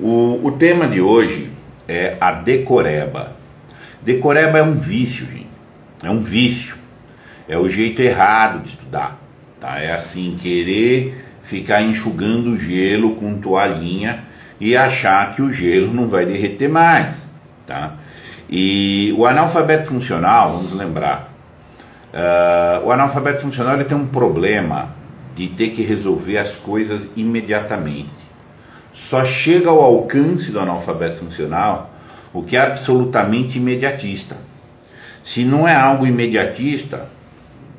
O tema de hoje é a decoreba. Decoreba é um vício, gente. É um vício. É o jeito errado de estudar. Tá? É assim, querer ficar enxugando o gelo com toalhinha e achar que o gelo não vai derreter mais. Tá? E o analfabeto funcional, vamos lembrar, o analfabeto funcional ele tem um problema de ter que resolver as coisas imediatamente. Só chega ao alcance do analfabeto funcional o que é absolutamente imediatista. Se não é algo imediatista,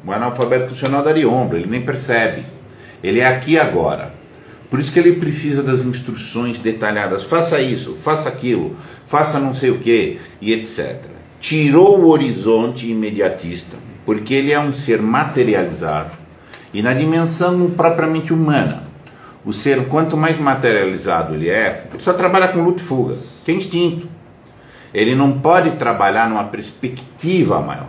o analfabeto funcional daria ombro, ele nem percebe. Ele é aqui e agora. Por isso que ele precisa das instruções detalhadas. Faça isso, faça aquilo, faça não sei o que e etc. Tirou o horizonte imediatista, porque ele é um ser materializado e na dimensão propriamente humana. O ser, quanto mais materializado ele só trabalha com luta e fuga, que é instinto. Ele não pode trabalhar numa perspectiva maior.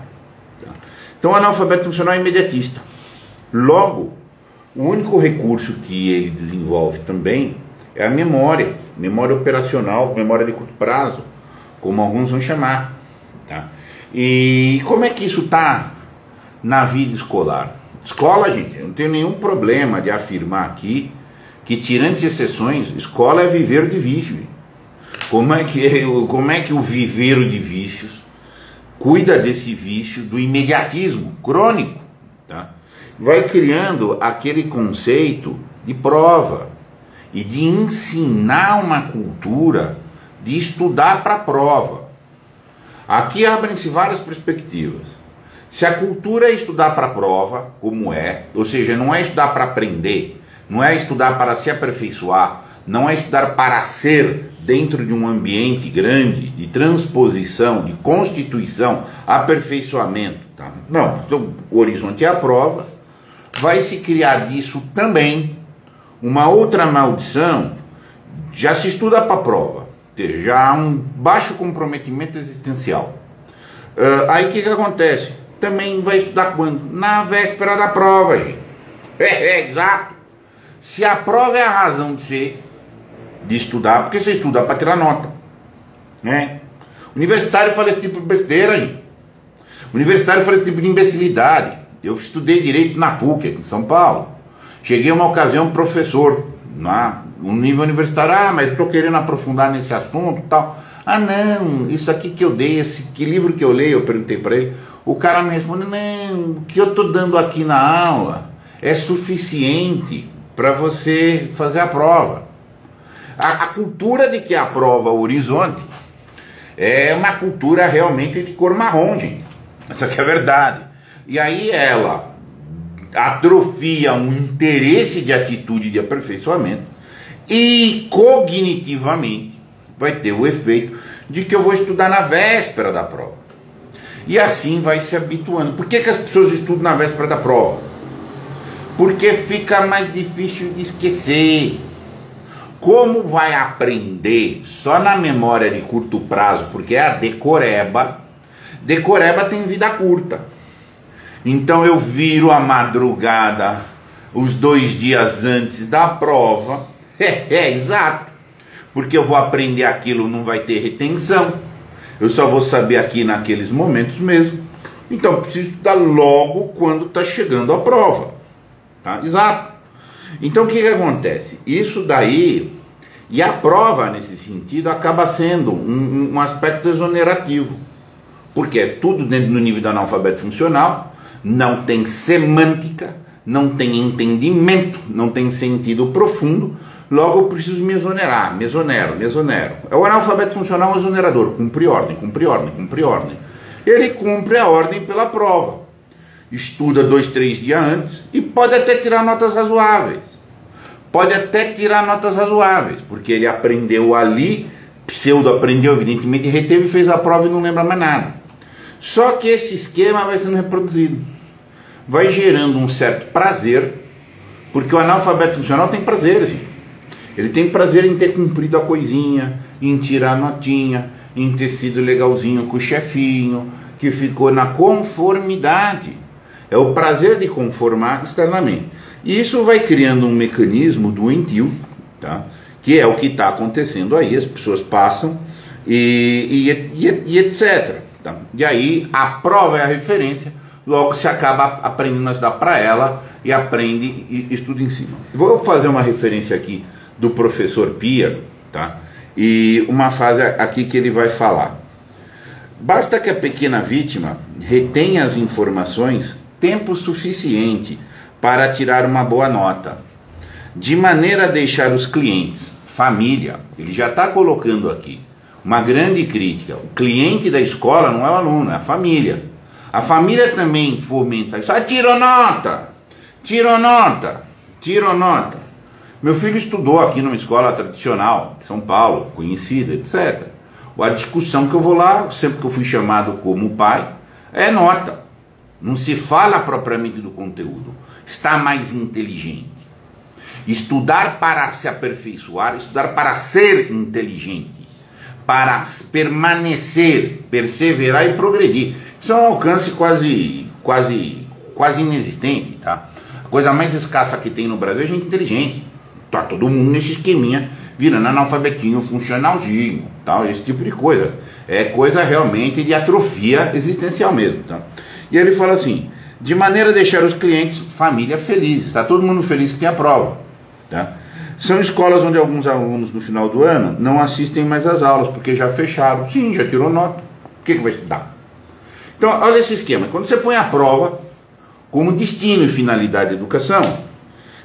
Então o analfabeto funcional é imediatista. Logo, o único recurso que ele desenvolve também é a memória. Memória operacional, memória de curto prazo, como alguns vão chamar. Tá? E como é que isso está na vida escolar? Escola, gente, eu não tenho nenhum problema de afirmar aqui que, tirando as exceções, escola é viveiro de vício. Como é que o viveiro de vícios cuida desse vício do imediatismo crônico? Tá? Vai criando aquele conceito de prova e de ensinar uma cultura de estudar para a prova. Aqui abrem-se várias perspectivas. Se a cultura é estudar para a prova, como ou seja, não é estudar para aprender, não é estudar para se aperfeiçoar, não é estudar para ser dentro de um ambiente grande, de transposição, de constituição, aperfeiçoamento. Tá? Não, então, o horizonte é a prova, vai se criar disso também uma outra maldição, já se estuda para a prova, já há um baixo comprometimento existencial. Aí o que acontece? Também vai estudar quando? Na véspera da prova, gente. Exato. Se a prova é a razão de ser, de estudar, porque você estuda para tirar nota, né? Universitário fala esse tipo de besteira, gente. Universitário fala esse tipo de imbecilidade. Eu estudei direito na PUC, aqui em São Paulo. Cheguei uma ocasião, professor, no nível universitário, mas estou querendo aprofundar nesse assunto e tal. Não, isso aqui que eu dei, que livro que eu leio, eu perguntei para ele. O cara me responde, não, o que eu estou dando aqui na aula é suficiente para você fazer a prova. A cultura de que a prova é o horizonte é uma cultura realmente de cor marrom, gente. Essa que é a verdade. E aí ela atrofia um interesse de atitude de aperfeiçoamento e cognitivamente vai ter o efeito de que eu vou estudar na véspera da prova. E assim vai se habituando. Por que as pessoas estudam na véspera da prova? Porque fica mais difícil de esquecer. Como vai aprender só na memória de curto prazo, porque é a decoreba, decoreba tem vida curta. Então eu viro a madrugada, os 2 dias antes da prova, exato, porque eu vou aprender aquilo, não vai ter retenção, eu só vou saber aqui naqueles momentos mesmo, então eu preciso estudar logo quando está chegando a prova, tá? Exato. Então o que acontece? Isso daí, e a prova nesse sentido acaba sendo um aspecto exonerativo, porque é tudo dentro do nível do analfabeto funcional, não tem semântica, não tem entendimento, não tem sentido profundo, logo eu preciso me exonerar, me exonero. É o analfabeto funcional exonerador, cumpre ordem. Ele cumpre a ordem pela prova, estuda 2, 3 dias antes e pode até tirar notas razoáveis. Porque ele aprendeu ali, pseudo-aprendeu, evidentemente, reteve, fez a prova e não lembra mais nada. Só que esse esquema vai sendo reproduzido. Vai gerando um certo prazer, porque o analfabeto funcional tem prazer, gente. Ele tem prazer em ter cumprido a coisinha, em tirar notinha, em ter sido legalzinho com o chefinho, que ficou na conformidade. É o prazer de conformar externamente. E isso vai criando um mecanismo doentio, tá? que é o que está acontecendo aí, as pessoas passam e etc. Tá? E aí a prova é a referência, logo se acaba aprendendo a estudar para ela e aprende e estuda em cima. Vou fazer uma referência aqui do professor Pier, tá? E uma frase aqui que ele vai falar. Basta que a pequena vítima retenha as informações tempo suficiente para tirar uma boa nota, de maneira a deixar os clientes, família, ele já está colocando aqui uma grande crítica. O cliente da escola não é o aluno, é a família. A família também fomenta isso. Tirou nota, tirou nota, tirou nota. Meu filho estudou aqui numa escola tradicional de São Paulo, conhecida, etc. A discussão que eu vou lá, sempre que eu fui chamado como pai, é nota. Não se fala propriamente do conteúdo. Está mais inteligente. Estudar para se aperfeiçoar, estudar para ser inteligente, para permanecer, perseverar e progredir. Isso é um alcance quase inexistente, tá? A coisa mais escassa que tem no Brasil é gente inteligente. Tá todo mundo nesse esqueminha, virando analfabetinho, funcionalzinho, tal, esse tipo de coisa. É coisa realmente de atrofia existencial mesmo, tá? E ele fala assim, de maneira a deixar os clientes, família felizes, está todo mundo feliz que tem a prova, tá? São escolas onde alguns alunos no final do ano não assistem mais às aulas, porque já fecharam, sim, já tirou nota, o que vai estudar? Então, olha esse esquema, quando você põe a prova como destino e finalidade da educação,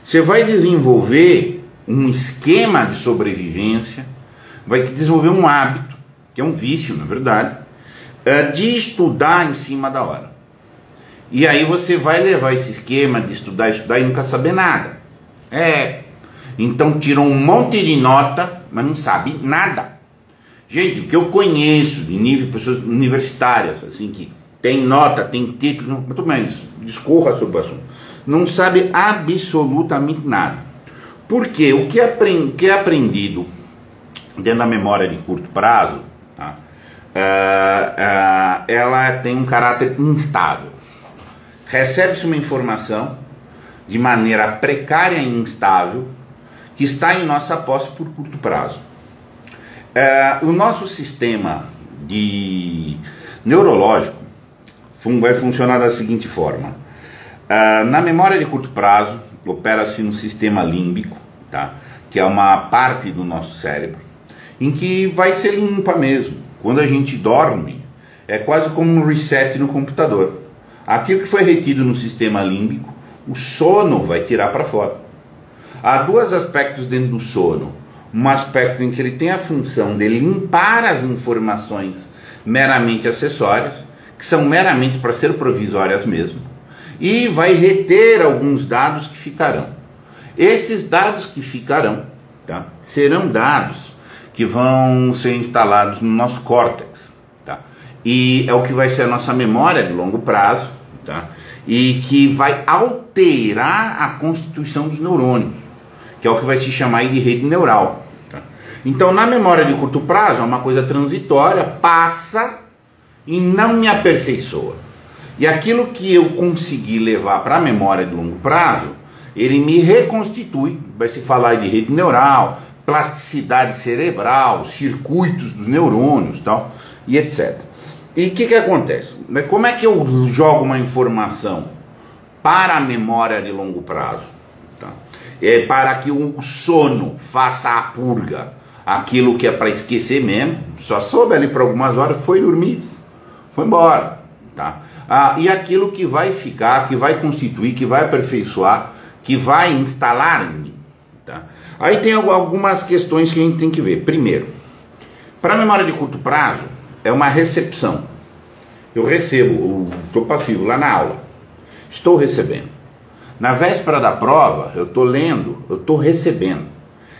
você vai desenvolver um esquema de sobrevivência, vai desenvolver um hábito, que é um vício, na verdade, de estudar em cima da hora. E aí você vai levar esse esquema de estudar e nunca saber nada. Então tirou um monte de nota, mas não sabe nada. Gente, o que eu conheço de nível de pessoas universitárias, assim, que tem nota, tem título, muito menos, discorra sobre o assunto, não sabe absolutamente nada. Porque o que é aprendido dentro da memória de curto prazo, tá? Ela tem um caráter instável. Recebe-se uma informação de maneira precária e instável que está em nossa posse por curto prazo. O nosso sistema neurológico vai funcionar da seguinte forma. Na memória de curto prazo, opera-se no sistema límbico, tá? Que é uma parte do nosso cérebro, em que vai ser limpa mesmo. Quando a gente dorme, é quase como um reset no computador. Aquilo que foi retido no sistema límbico, o sono vai tirar para fora. Há dois aspectos dentro do sono. Um aspecto em que ele tem a função de limpar as informações meramente acessórias, que são meramente para ser provisórias mesmo, e vai reter alguns dados que ficarão. Esses dados que ficarão, tá, serão dados que vão ser instalados no nosso córtex, tá? E é o que vai ser a nossa memória de longo prazo, tá? E que vai alterar a constituição dos neurônios, que é o que vai se chamar aí de rede neural, tá? Então, na memória de curto prazo, é uma coisa transitória, passa e não me aperfeiçoa. E aquilo que eu consegui levar para a memória de longo prazo, ele me reconstitui. Vai se falar de rede neural, plasticidade cerebral, circuitos dos neurônios, tal, e etc. E o que acontece? Como é que eu jogo uma informação para a memória de longo prazo? Tá? Para que o sono faça a purga, aquilo que é para esquecer mesmo, só soube ali por algumas horas, foi dormir, foi embora, tá? E aquilo que vai ficar, que vai constituir, que vai aperfeiçoar, que vai instalar em mim, tá? Aí tem algumas questões que a gente tem que ver. Primeiro, para a memória de curto prazo, é uma recepção. Eu recebo, estou passivo lá na aula, estou recebendo. Na véspera da prova, eu estou lendo, eu estou recebendo.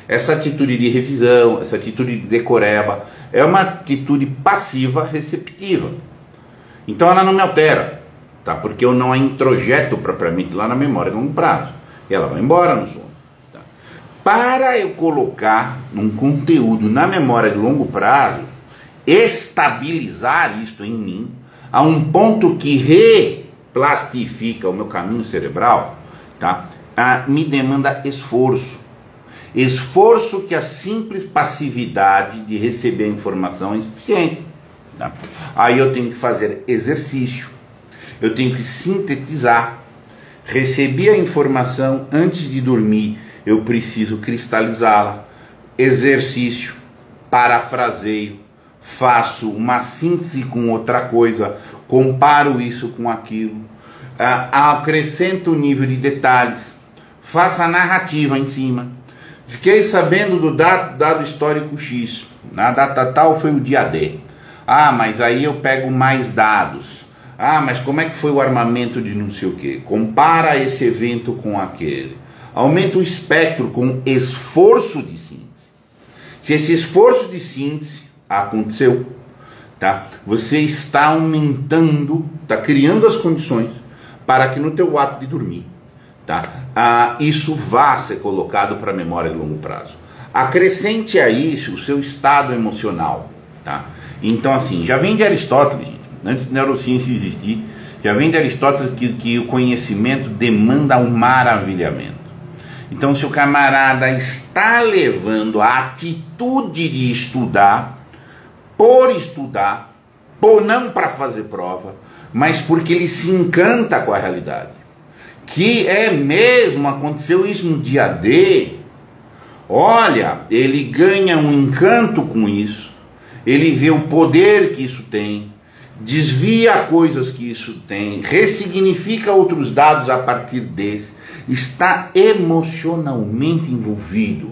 Essa atitude de revisão, essa atitude de decoreba, é uma atitude passiva receptiva. Então ela não me altera, tá? Porque eu não a introjeto propriamente lá na memória de longo prazo. E ela vai embora no sono. Tá? Para eu colocar um conteúdo na memória de longo prazo, estabilizar isto em mim, a um ponto que replastifica o meu caminho cerebral, tá? Me demanda esforço. esforço que a simples passividade de receber a informação é insuficiente. Tá? Aí eu tenho que fazer exercício, eu tenho que sintetizar. Recebi a informação antes de dormir, eu preciso cristalizá-la. Exercício, parafraseio, faço uma síntese com outra coisa, comparo isso com aquilo, acrescento o nível de detalhes, faço a narrativa em cima. Fiquei sabendo do dado histórico X, na data tal foi o dia D. Ah, mas aí eu pego mais dados. Ah, mas como é que foi o armamento de não sei o que? Compara esse evento com aquele. Aumenta o espectro com esforço de síntese. Se esse esforço de síntese aconteceu, tá? Você está aumentando, está criando as condições para que no teu ato de dormir, tá? Isso vá ser colocado para a memória de longo prazo. Acrescente a isso o seu estado emocional, tá? Então assim, já vem de Aristóteles, antes de neurociência existir, já vem de Aristóteles que o conhecimento demanda um maravilhamento. Então, se o camarada está levando a atitude de estudar, por não para fazer prova, mas porque ele se encanta com a realidade, que é mesmo, aconteceu isso no dia D, olha, ele ganha um encanto com isso, ele vê o poder que isso tem, desvia coisas que isso tem, ressignifica outros dados a partir desse, está emocionalmente envolvido.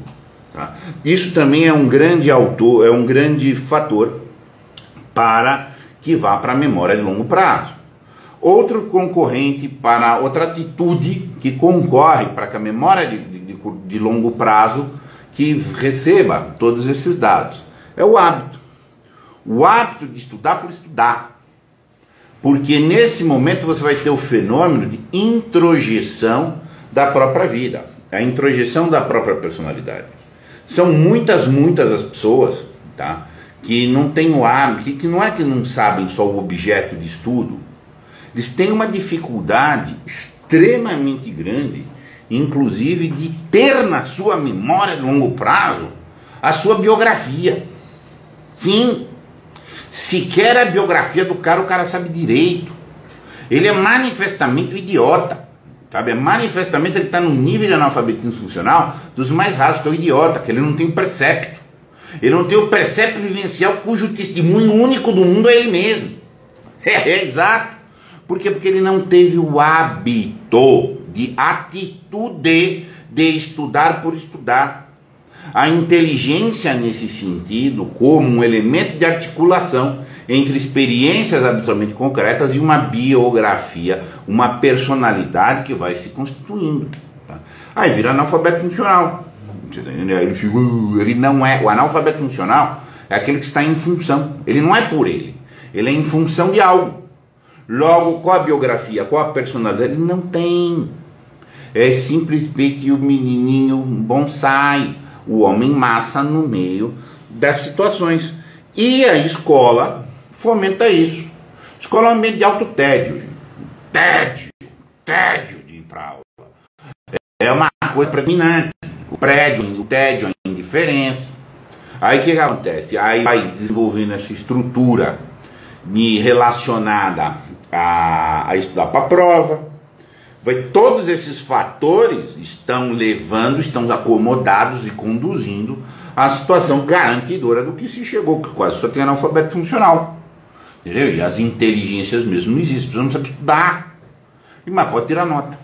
Tá? Isso também é um grande autor, é um grande fator para que vá para a memória de longo prazo. Outro concorrente para outra atitude que concorre para que a memória de longo prazo que receba todos esses dados é o hábito. O hábito de estudar por estudar. Porque nesse momento você vai ter o fenômeno de introjeção da própria vida, a introjeção da própria personalidade. São muitas as pessoas, tá, que não têm o hábito, que não é que não sabem só o objeto de estudo, eles têm uma dificuldade extremamente grande, inclusive de ter na sua memória de longo prazo a sua biografia. Sim, sequer a biografia do cara o cara sabe direito. Ele é manifestamente um idiota. Sabe? Manifestamente ele está num nível de analfabetismo funcional dos mais rasos, que é o idiota, que ele não tem o precepto. Ele não tem o precepto vivencial cujo testemunho único do mundo é ele mesmo. Exato. Por quê? Porque ele não teve o hábito de atitude de estudar por estudar. A inteligência nesse sentido como um elemento de articulação entre experiências absolutamente concretas e uma biografia, uma personalidade que vai se constituindo. Tá? Aí vira analfabeto funcional. Ele não é, o analfabeto funcional é aquele que está em função. Ele não é por ele é em função de algo. Logo, qual a biografia, qual a personalidade? Ele não tem. É simplesmente o menininho bonsai, o homem massa no meio das situações. E a escola fomenta isso. Escola é um ambiente de alto tédio, gente. Tédio de ir para aula. É uma coisa predominante. O tédio, a indiferença. Aí o que acontece? Aí vai desenvolvendo essa estrutura relacionada a estudar para a prova. Todos esses fatores estão acomodados e conduzindo a situação garantidora do que se chegou, que quase só tem analfabeto funcional. Entendeu? E as inteligências mesmo não existem, precisamos saber estudar. Mas pode tirar nota.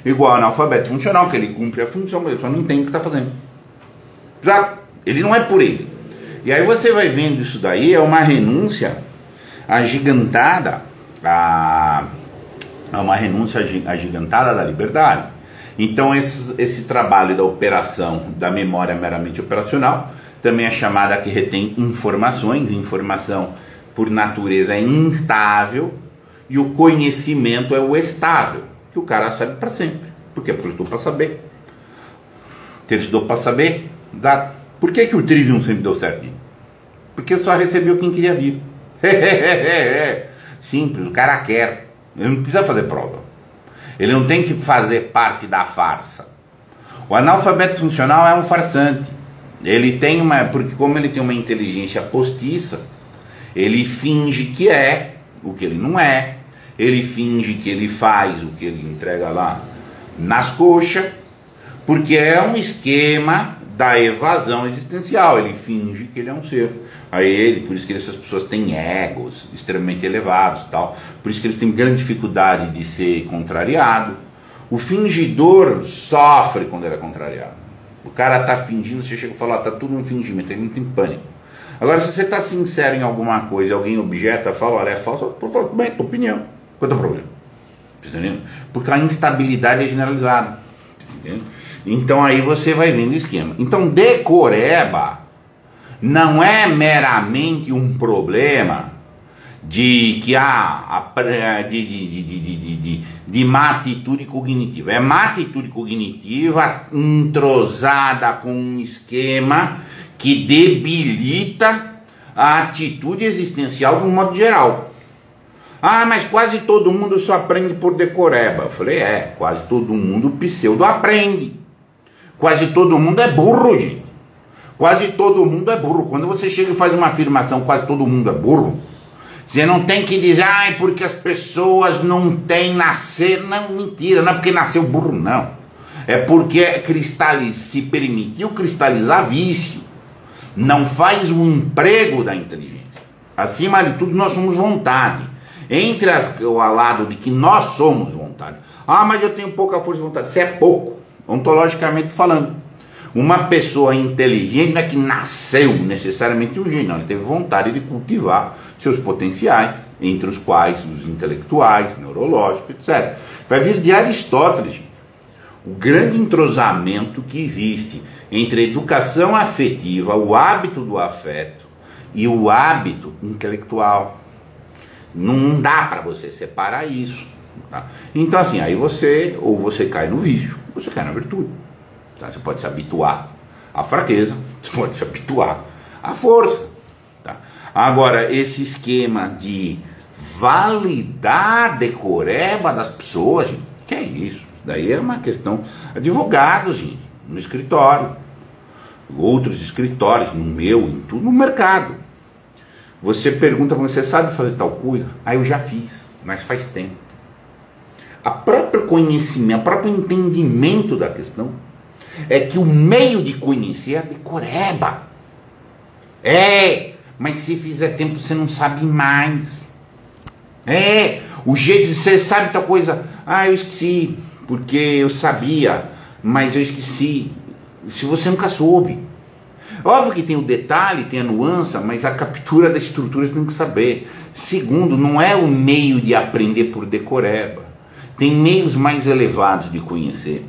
Igual analfabeto funcional, que ele cumpre a função, mas ele só não entende o que está fazendo. Já, ele não é por ele. E aí você vai vendo isso daí, é uma renúncia agigantada agigantada da liberdade. Então esse trabalho da operação, da memória meramente operacional, também é chamada que retém informações. Informação por natureza é instável, e o conhecimento é o estável, que o cara sabe para sempre, porque ele estudou para saber. Ele estudou para saber. Por que o Trivium sempre deu certo? Porque só recebeu quem queria vir. Simples, o cara quer. Ele não precisa fazer prova. Ele não tem que fazer parte da farsa. O analfabeto funcional é um farsante. Ele tem porque como ele tem uma inteligência postiça, ele finge que é o que ele não é, ele finge que ele faz o que ele entrega lá nas coxas, porque é um esquema da evasão existencial, ele finge que ele é um ser. Por isso que essas pessoas têm egos extremamente elevados, tal. Por isso que eles têm grande dificuldade de ser contrariado. O fingidor sofre quando ele é contrariado. O cara tá fingindo, você chega e fala, tá tudo um fingimento, ele não tem pânico. Agora, se você tá sincero em alguma coisa, alguém objeta, fala, olha, é falso, bem, tua opinião, qual é o problema? Entendeu? Porque a instabilidade é generalizada. Entendeu? Então aí você vai vendo o esquema. Então, decoreba não é meramente um problema de que de má atitude cognitiva. É má atitude cognitiva entrosada com um esquema que debilita a atitude existencial de um modo geral. Ah, mas quase todo mundo só aprende por decoreba. Eu falei, quase todo mundo pseudo aprende. Quase todo mundo é burro, gente. Quase todo mundo é burro. Quando você chega e faz uma afirmação, quase todo mundo é burro, você não tem que dizer, porque as pessoas não têm nascer. Não, mentira, não é porque nasceu burro, não. É porque se permitiu cristalizar vício. Não faz o emprego da inteligência. Acima de tudo, nós somos vontade. Entre o lado de que nós somos vontade. Mas eu tenho pouca força de vontade. Isso é pouco, ontologicamente falando. Uma pessoa inteligente não é que nasceu necessariamente um gênio, ela teve vontade de cultivar seus potenciais, entre os quais os intelectuais, neurológicos, etc. Vai vir de Aristóteles, gente, o grande entrosamento que existe entre a educação afetiva, o hábito do afeto e o hábito intelectual. Não dá para você separar isso. Tá? Então assim, aí você cai no vício, ou você cai na virtude. Tá? Você pode se habituar à fraqueza, você pode se habituar à força. Tá? Agora, esse esquema de validar a decoreba das pessoas, gente, que é isso? Daí é uma questão. Advogados, gente, no escritório, outros escritórios, no meu, em tudo, no mercado. Você pergunta, você sabe fazer tal coisa? Eu já fiz, mas faz tempo. A própria conhecimento, o próprio entendimento da questão é que o meio de conhecer é a decoreba. Mas se fizer tempo você não sabe mais. O jeito de você sabe tal coisa. Eu esqueci, porque eu sabia, mas eu esqueci. Se você nunca soube. Óbvio que tem o detalhe, tem a nuance, mas a captura da estrutura você tem que saber. Segundo, não é o meio de aprender por decoreba. Tem meios mais elevados de conhecer.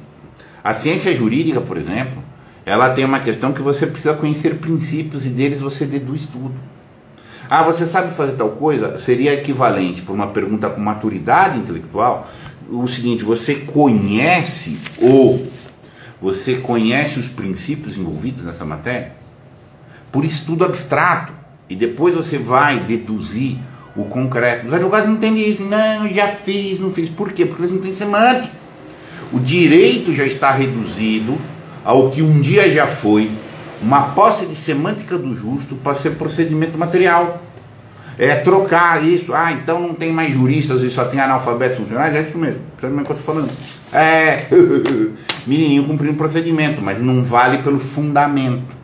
A ciência jurídica, por exemplo, ela tem uma questão que você precisa conhecer princípios e deles você deduz tudo. Você sabe fazer tal coisa? Seria equivalente para uma pergunta com maturidade intelectual o seguinte: você conhece os princípios envolvidos nessa matéria? Por estudo abstrato. E depois você vai deduzir o concreto. Os advogados não entendem isso. Não, já fiz, não fiz. Por quê? Porque eles não têm semântica. O direito já está reduzido ao que um dia já foi uma posse de semântica do justo para ser procedimento material. É trocar isso. Então não tem mais juristas e só tem analfabetos funcionais. É isso mesmo. Sabe o que eu estou falando? Menininho cumprindo procedimento, mas não vale pelo fundamento.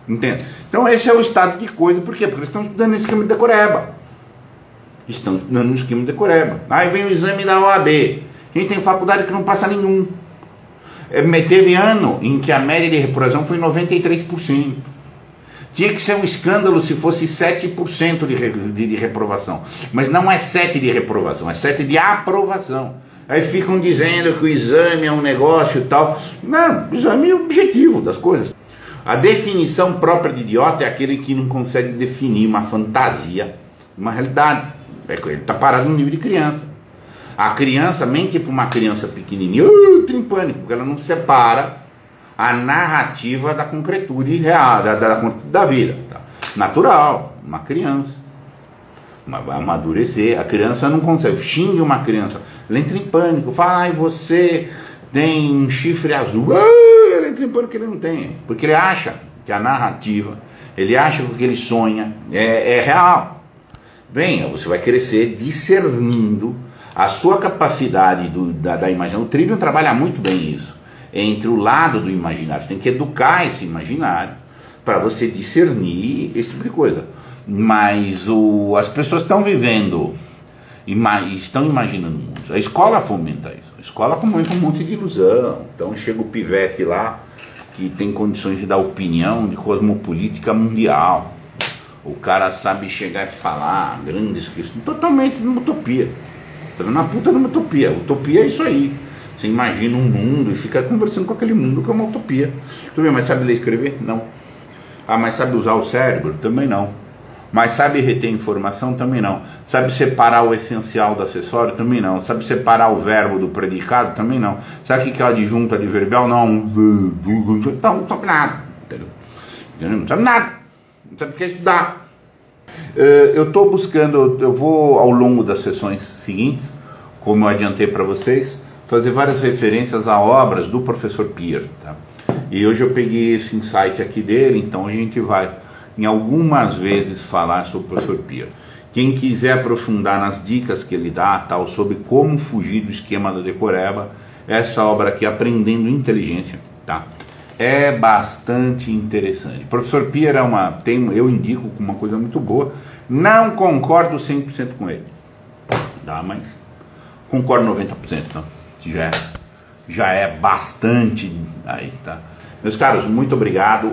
Entende? Então esse é o estado de coisa. Por quê? Porque eles estão estudando esse esquema de decoreba. Estão estudando no esquema de decoreba. Aí vem o exame da OAB. A gente tem faculdade que não passa nenhum. Teve ano em que a média de reprovação foi 93%. Tinha que ser um escândalo se fosse 7% de reprovação. Mas não é 7% de reprovação, é 7% de aprovação. Aí ficam dizendo que o exame é um negócio e tal. Não, o exame é o objetivo das coisas. A definição própria de idiota é aquele que não consegue definir uma fantasia, uma realidade. Ele está parado no nível de criança. A criança, mente para uma criança pequenininha, entra em pânico, porque ela não separa a narrativa da concretude real, da vida. Tá? Natural, uma criança. Vai amadurecer, a criança não consegue. Xingue uma criança, ela entra em pânico, fala, você tem um chifre azul. tempo que ele não tem, porque ele acha que a narrativa, ele acha que o que ele sonha é real. Bem, você vai crescer discernindo a sua capacidade da imaginação. O Trivium trabalha muito bem isso, entre o lado do imaginário. Você tem que educar esse imaginário para você discernir esse tipo de coisa. Mas as pessoas estão vivendo, estão imaginando muito. A escola fomenta isso. A escola fomenta um monte de ilusão. Então chega o pivete lá, que tem condições de dar opinião de cosmopolítica mundial. O cara sabe chegar e falar grandes questões, totalmente numa utopia. Na puta numa utopia. Utopia é isso aí. Você imagina um mundo e fica conversando com aquele mundo que é uma utopia. Tudo bem, mas sabe ler e escrever? Não. Ah, mas sabe usar o cérebro? Também não. Mas sabe reter informação? Também não. Sabe separar o essencial do acessório? Também não. Sabe separar o verbo do predicado? Também não. Sabe o que é o adjunto adverbial? Não. Não sabe nada. Entendeu? Não sabe nada. Não sabe o que é estudar. Eu estou buscando, eu vou ao longo das sessões seguintes, como eu adiantei para vocês, fazer várias referências a obras do professor Peer, tá? E hoje eu peguei esse insight aqui dele, então a gente vai em algumas vezes falar sobre o professor Peer. Quem quiser aprofundar nas dicas que ele dá, tal, sobre como fugir do esquema da decoreba, essa obra aqui, Aprendendo Inteligência, tá? É bastante interessante. O professor Peer eu indico como uma coisa muito boa. Não concordo 100% com ele, tá? Mas concordo 90%, tá? Que já é bastante aí, tá? Meus caros, muito obrigado.